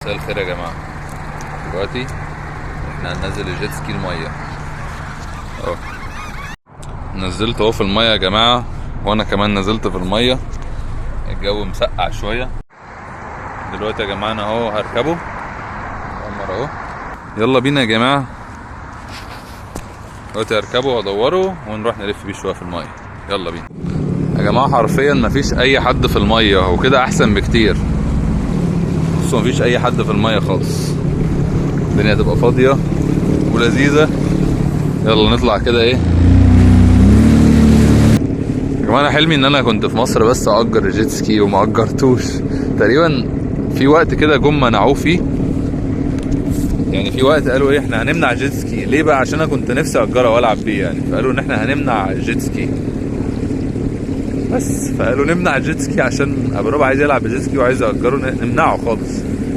مساء الخير يا جماعة. دلوقتي احنا هننزل الجيت سكي المية اهو. نزلت اهو في المية يا جماعة، وانا كمان نزلت في المية. الجو مسقع شوية. دلوقتي يا جماعة انا اهو هركبه عمر اهو. يلا بينا يا جماعة. دلوقتي هركبه وادوره ونروح نلف بيه شوية في المية. يلا بينا يا جماعة. حرفيا مفيش اي حد في المية، وكده احسن بكتير. بصوا مفيش اي حد في المية خالص، الدنيا تبقى فاضية ولذيذة. يلا نطلع كده ايه يا جماعة. انا حلمي ان انا كنت في مصر بس اجر الجيت سكي وما اجرتوش تقريبا. في وقت كده جم منعوه فيه، يعني في وقت قالوا ايه احنا هنمنع الجيت سكي. ليه بقى؟ عشان انا كنت نفسي اجرها والعب بيه يعني، فقالوا ان احنا هنمنع الجيت سكي بس. فقالوا نمنع الجيت سكي عشان ابو ربع عايز يلعب بالجيت سكي وعايز يأجره، نمنعه خالص.